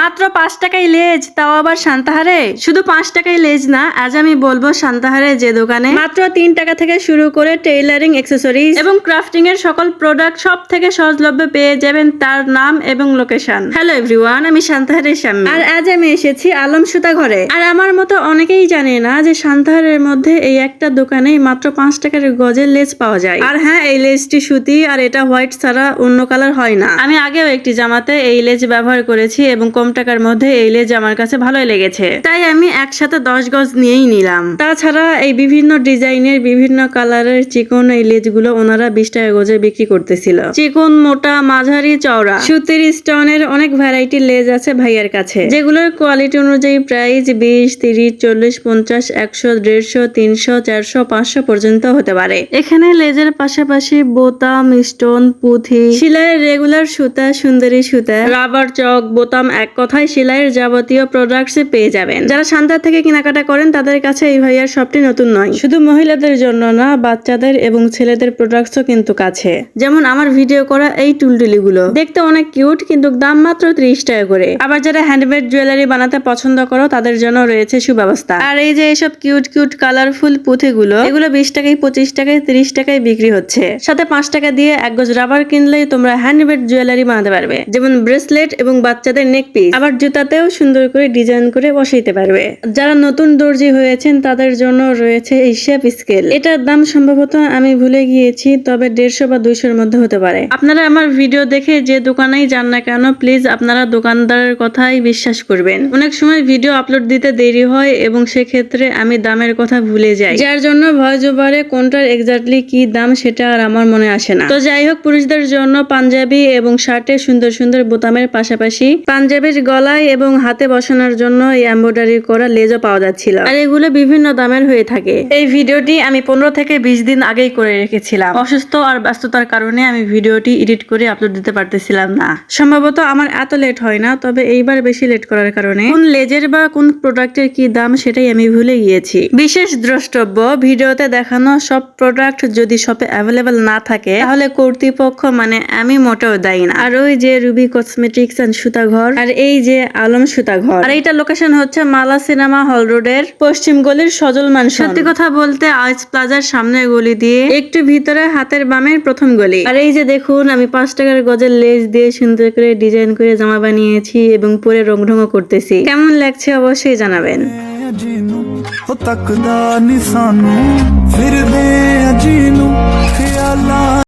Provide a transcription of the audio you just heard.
মাত্র 5 টাকায় লেজ, তাও আবার সান্তাহারে। শুধু 5 টাকায় লেজ না, আজ আমি বলবো সান্তাহারে যে দোকানে মাত্র 3 টাকা থেকে শুরু করে টেইলারিং অ্যাক্সেসরিজ এবং ক্রাফটিং এর সকল প্রোডাক্ট সব থেকে সহজলভ্যে পেয়ে যাবেন তার নাম এবং লোকেশন। হ্যালো এভরিওয়ান, আমি সান্তাহারের শাম্মী, আর আজ আমি এসেছি আলম সুতা ঘরে। আর আমার মতো অনেকেই জানে না যে সান্তাহারের মধ্যে এই একটা দোকানেই মাত্র 5 টাকার গজের লেজ পাওয়া যায়। আর হ্যাঁ, এই লেজটি সুতি আর এটা হোয়াইট ছাড়া অন্য কালার হয় না। আমি আগেও একটি জামাতে এই লেজ ব্যবহার করেছি এবং কম টাকার মধ্যে এই লেজ আমার কাছে ভালোই লেগেছে, তাই আমি একসাথে 10 গজ নিয়েই নিলাম। তাছাড়া এই বিভিন্ন ডিজাইনের বিভিন্ন কালারের চিকন এই লেজগুলো ওনারা 20 টাকা গজে বিক্রি করতেছিল। চিকন, মোটা, মাঝারি, চওড়া, সুতির, স্টোনের অনেক ভ্যারাইটির লেজ আছে ভাইয়ার কাছে, যেগুলোর কোয়ালিটি অনুযায়ী প্রাইস 20, 30, 40, 50, 100, 150, 300, 400, 500 পর্যন্ত হতে পারে। এখানে লেজের পাশাপাশি বোতাম, স্টোন, পুঁথি, সেলাইয়ের রেগুলার সুতা, সুন্দরী সুতা, রাবার চক, বোতাম, এক কথায় সেলাইয়ের যাবতীয় প্রোডাক্টস পেয়ে যাবেন। যারা সান্তাহার থেকে কেনাকাটা করেন তাদের কাছে এই ভাইয়ার শপটি নতুন নয়। শুধু মহিলাদের জন্য না, বাচ্চাদের এবং ছেলেদের প্রোডাক্টসও কিন্তু কাছে। যেমন আমার ভিডিও করা এই টুলটুলি গুলো দেখতে অনেক কিউট, কিন্তু দাম মাত্র 30 টাকা করে। আবার যারা হ্যান্ডমেড জুয়েলারি বানাতে পছন্দ করো তাদের জন্য রয়েছে সুব্যবস্থা। আর এই যে এইসব কিউট কিউট কালারফুল পুঁথিগুলো, এগুলো 20 টাকায়, 25 টাকায়, 30 টাকায় বিক্রি হচ্ছে। সাথে 5 টাকা দিয়ে 1 গজ রাবার কিনলেই তোমরা হ্যান্ডমেড জুয়েলারি বানাতে পারবে, যেমন ব্রেসলেট এবং বাচ্চাদের নেক পিস। আবার জুতাতেও সুন্দর করে ডিজাইন করে বসাইতে পারবে। যারা নতুন দর্জি হয়েছেন তাদের জন্য রয়েছে এই শেপ স্কেল। এটার দাম সম্ভবত আমি ভুলে গিয়েছি, তবে 150 বা 200 মধ্যে হতে পারে। আপনারা আমার ভিডিও দেখে যে দোকানেই যান না কেন, প্লিজ আপনারা দোকানদারের কথাই বিশ্বাস করবেন। অনেক সময় ভিডিও আপলোড দিতে দেরি হয় এবং সেক্ষেত্রে আমি দামের কথা ভুলে যাই, যার জন্য ভয়েস ওভারে কোনটার এক্স্যাক্টলি কি দাম সেটা আর আমার মনে আসে না। তো যাই হোক, পুরুষদের জন্য পাঞ্জাবি এবং শার্টে সুন্দর সুন্দর বোতামের পাশাপাশি পাঞ্জাবির গলায় এবং হাতে বসানোর জন্য এই এমব্রয়ডারি করা লেজও পাওয়া যাচ্ছিল। আর এগুলো বিভিন্ন দামের হয়ে থাকে। এই ভিডিওটি আমি 15 থেকে 20 দিন আগেই করে রেখেছিলাম। অসুস্থ আর ব্যস্ততার কারণে আমি ভিডিওটি এডিট করে আপলোড দিতে পারতেছিলাম না। সম্ভবত আমার এত লেট হয় না, তবে এইবার বেশি লেট করার কারণে কোন লেজের বা কোন প্রোডাক্টের কি দাম সেটাই আমি ভুলে গিয়েছি। বিশেষ দ্রষ্টব্য, ভিডিওতে দেখানো সব প্রোডাক্ট যদি শপে অ্যাভেলেবেল না থাকে তাহলে কর্তৃপক্ষ মানে আমি মোটেও দায়ী না। আর ওই যে রুবি কসমেটিক্স এন্ড সুতাঘর, আর এই যে আলম সুতাঘর, আর এইটা লোকেশন হচ্ছে মালা সিনেমা হল রোডের পশ্চিম গলির সজল ম্যানশন। সত্যি কথা বলতে আইস প্লাজার সামনের গলি দিয়ে একটু ভিতরে হাতের বামের প্রথম গলি। আর এই যে দেখুন, আমি 5 টাকার গজের লেজ দিয়ে সুন্দর করে ডিজাইন করে জামা বানিয়েছি এবং পরে রং ঢঙও করতেছি। কেমন লাগছে অবশ্যই জানাবেন।